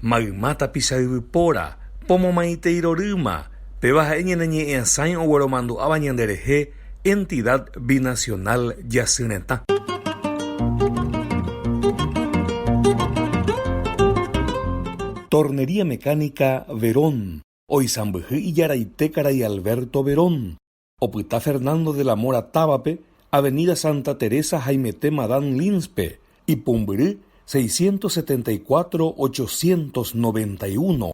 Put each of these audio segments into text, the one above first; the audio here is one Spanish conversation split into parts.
Maymata pisayvypóra, pomomaiteirorýma, péva ha'e ñaneñe'ẽsãi ogueromandu'áva ñanderehe entidad binacional Jasy Retã. Tornería mecánica Verón. Oisãmbyhy ijaraite karai Alberto Verón. Opyta Fernando de la Mora Távape, Avenida Santa Teresa Jaimete Madán Linspe, Ipumbyry 674-891.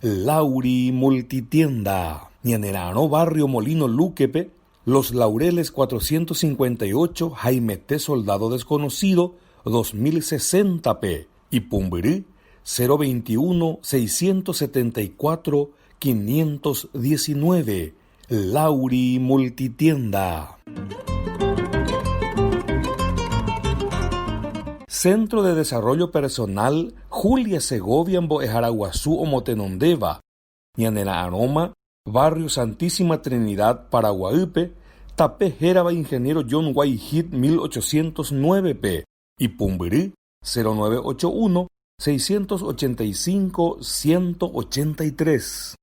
Lauri Multitienda. Ñanera'ãrõ barrio Molino Lúquepe, Los Laureles 458, Jaimete Soldado Desconocido 2060p, Ipumbyry 021-674-519. Lauri Multitienda. Centro de Desarrollo Personal Julia Segovia en Boejaraguazú Omotenondeva. Ñanera'ãrõma Barrio Santísima Trinidad Paraguaýpe, Tape Hérava Ingeniero John Whitehead 1809p, Ipumbyry 0981-685-183.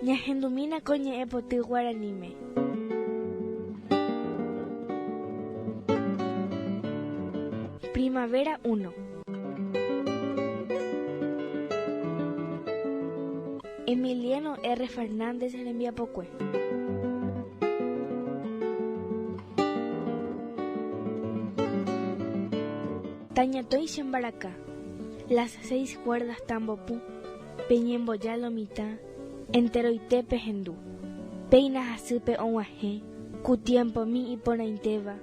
Ñahendumína ko ñe'ẽpoty Guaraníme. Primavera 1. Emiliano R. Fernández rembiapokue. Tañatoi Chembaraka. Las 6 cuerdas tambopú. Peñemboya lomita. Enteroite pehendú. Peina hasýpe og̃uahẽ. Kutiempo mi iporãitéva.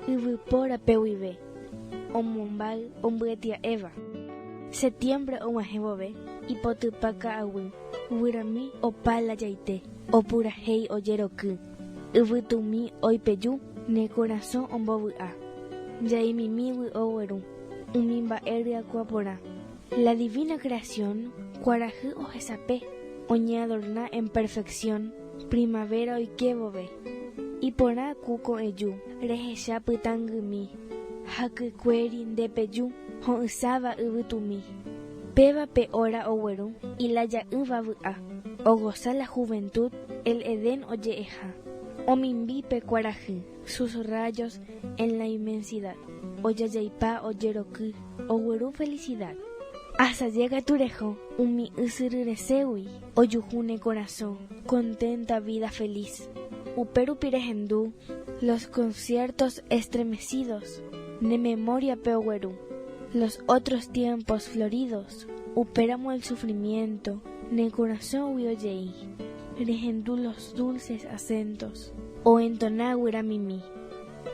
Yvypóra peguive. Omombáy ombyetia'éva. Septiembre og̃uahẽ vove. Ipotypa ka'aguy. Yvyrami opála jaite. Opurahéi ojeroky. Yvytumi oipeju. Ne corazón ombovy'a. Jaimimígui ogueru. Umi mba'e ryakuaporã. La divina creación kuarahy ohesape. Oñeadorna en perfección. Primavera oikevove. Iporã ku ko'ẽju. Rehecha pytangými. Hakykuéri ndepeju. Ho'ysáva yvytumi. Pévape óra ogueru. Ilaja'ýva vy'a. Ogoza la juventud. El Edén oje'eha. Omimbípe kuarahy. Sus rayos en la inmensidad. Ojajaipa ojeroky. Ogueru felicidad. Asaje turejo. Umi ysyryreségui. Ojuhúne corazón. Contenta vida feliz. Uperupi rehendú. Los conciertos estremecidos. Ne memoria peogueru. Los otros tiempos floridos. Uperamo el sufrimiento. Ne corazón huiojei. Rehendú los dulces acentos. O entonáguira mimi.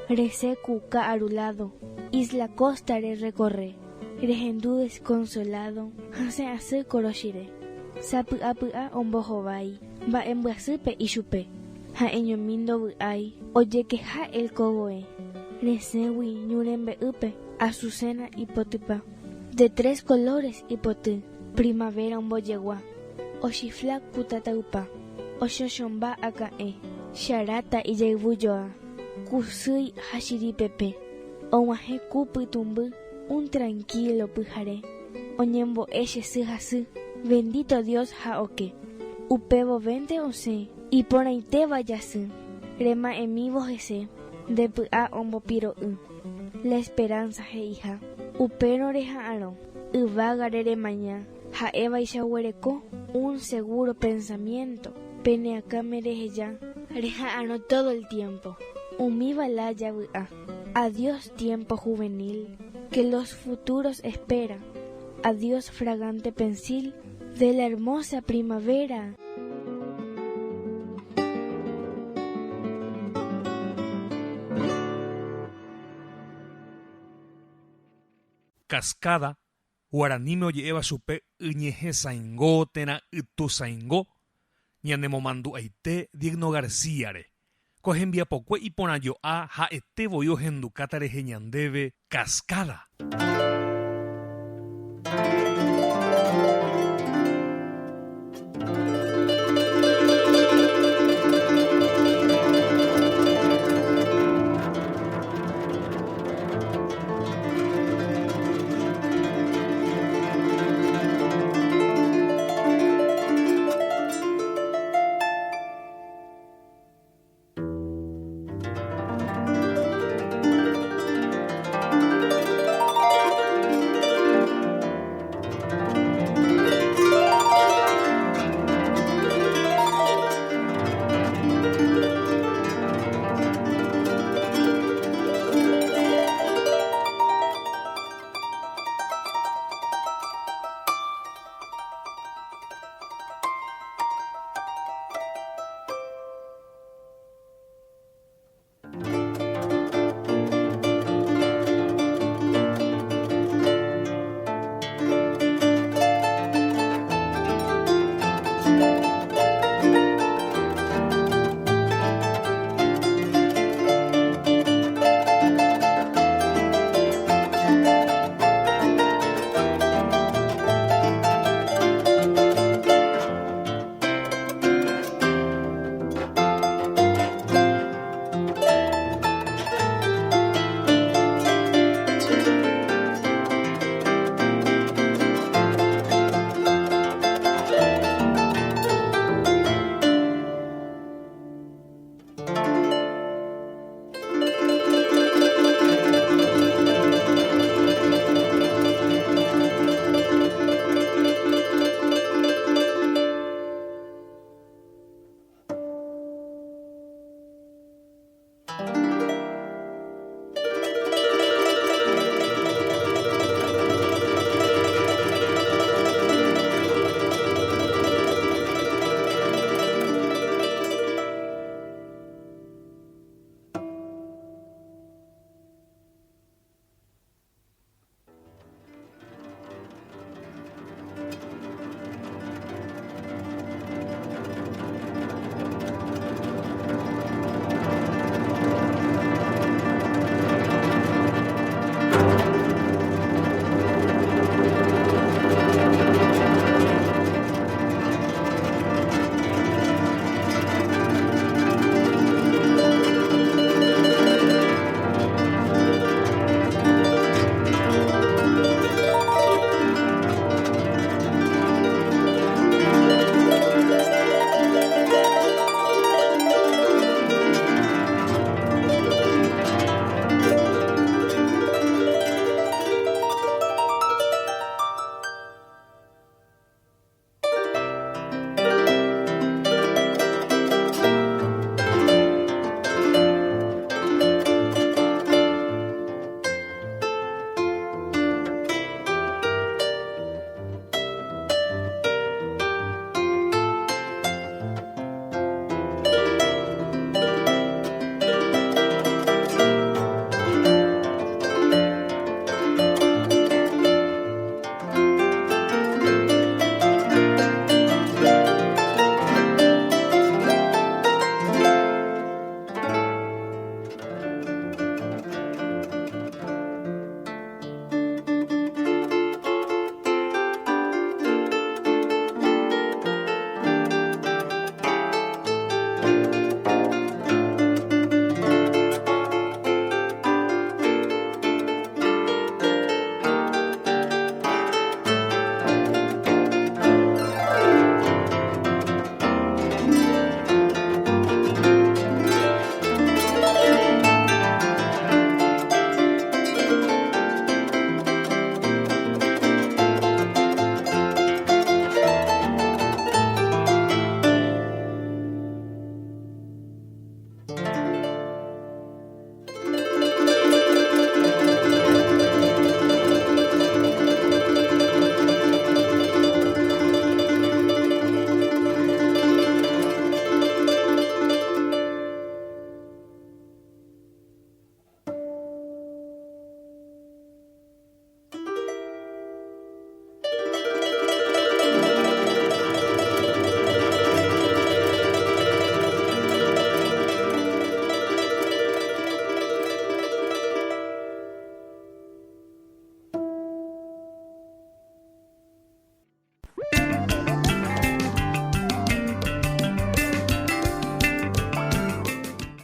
Resecu ka'arulado. Isla costa recorre. Rehendú desconsolado. Hase asy koroshire. Sapy'apy'a ombohovái. Mba'embyasýpe ichupe. Ha'eñomíndo vy'ái. Ojekeha el kogoe. Resẽgui ñurembe'ýpe. Azucena ipotypa. De 3 colores ipoty. Primavera ombojegua. Ochifla kutataypa. Ochochomba aka'e. Charata ijayvujoa. Kusýi hachiripepe. Og̃uahẽ ku pytumby. Un tranquilo pyhare. Oñembo'e che sy hasy. Bendito Dios ha oke. Upevovente osẽ. Iporãitéva jasy. Rema'ẽmívo hese. Ndepy'a ombopiro'y. La esperanza he'iha. Upérõ reha'ãrõ. Yvága reremaña. Ha'evaichaguereko. Un seguro pensamiento. Peneakáme reheja. Reha'ãrõ todo el tiempo. Umívala javy'a. Adiós tiempo juvenil. Que los futuros esperan. Adiós fragante pensil. De la hermosa primavera. Cascada, Guaraníme oje'éva chupe yñehẽsaingo térã ytusaingo ñanemomandu'aite Diegno García-re. Ko hembiapokue iporãjoa ha'etevoi ohendukáta rehe ñandéve Cascada.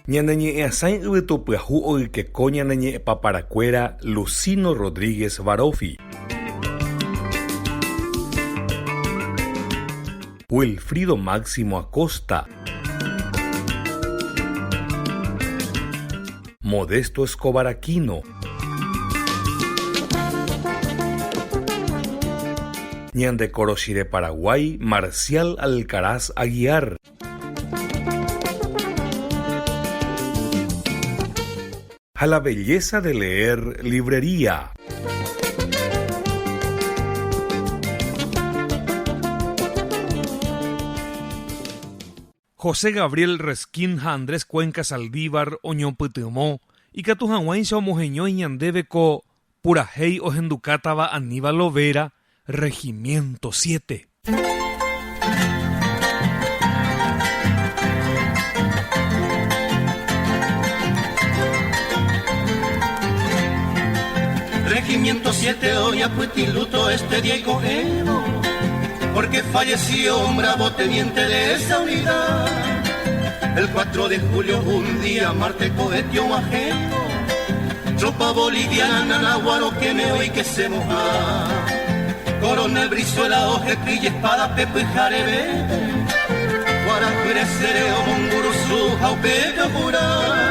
ñaneñe'ẽ asãi yvytupyahu oykeko ñaneñe'ẽpa parakuéra Lucino Rodríguez Barofi. Wilfrido Máximo Acosta. Modesto Escobar Aquino. Ñandekoroshi de Paraguay, Marcial Alcaraz Aguiar. A la belleza de leer, librería. José Gabriel Resquinja, Andrés Cuenca Saldívar, Oñopytymo, y Catujanguaincha Omojeñó Ñandébeco, Purajei Ohendukátava Aníbal Lovera, Regimiento 7. Regimiento 7 hoy a Puitiluto este día y cogemos, porque falleció un bravo teniente de esa unidad. El 4 de julio, un día, Marte cohetió ajeno, tropa boliviana, Nahuaro que me oí que se moja. Coronel Brizuela, Ojepi y Espada, Pepe y Jarebe, Guarajuere, Cereo, Monguruzú, Jaupeca, Jura.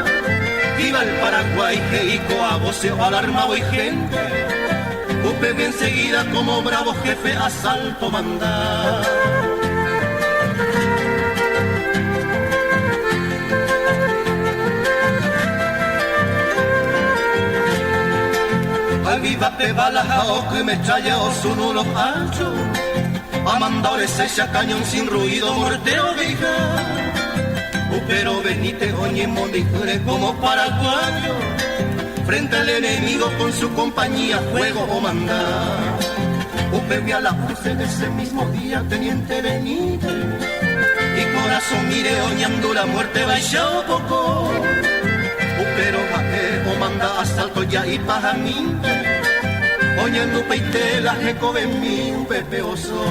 Viva el Paraguay, Jeico, Aboceo, alarmado y gente. Upe enseguida como bravo jefe, asalto mandar. Al viva te balajao que me trayó su nulo ancho. A mandores ella cañón sin ruido, mortero vieja. Pero Benítez, oñe, mondijure como paraguayo. Frente al enemigo con su compañía, juego o mandar. Upe a la puse de ese mismo día, teniente Benítez. Y corazón mire, oñando la muerte, baixao poco. Pero baje o manda asalto ya y pajaminte. Oñando peite la jeco de mi pepeoso.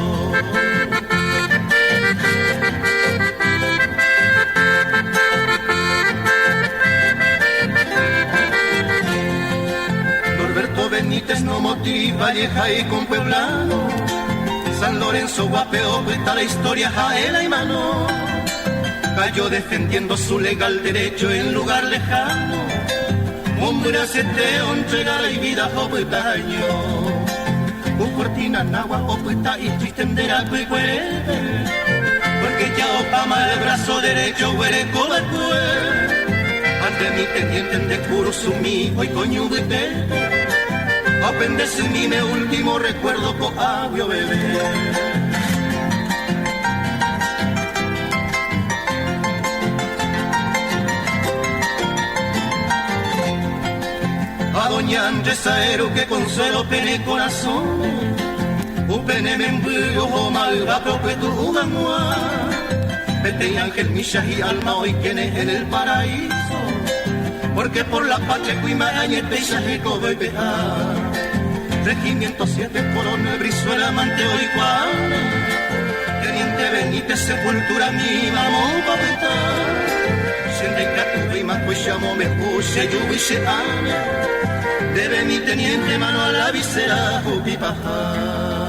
Benítez no motiva, Valleja y con Pueblano. San Lorenzo, Guapeo, cuenta la historia, Jaela y Mano. Cayó defendiendo su legal derecho en lugar lejano. Hombre aceteo, entregar y vida, Jopetaño. Cortina, Nagua, Opuita y Tristendera, Cuicuere. Porque ya Opama el brazo derecho, huele como el ante mi teniente de Curuzumí, hoy coño de apendece mi último recuerdo con agua bebé. A doña Andrés Aero que consuelo pene corazón. Un pene me envío o malva propio tu ugamua. Vete y ángel Misha y alma hoy quienes en el paraíso. Porque por la patria cuima añe peisaje codo y pejar. Regimiento 7, Coronel Brizuela, Manteo y Juana. Teniente Benítez, Sepultura, mi mamón papetar. Siente que tu prima, pues llamo, me puse, yo y se aña. Debe mi teniente mano a la visera, Jupipajar.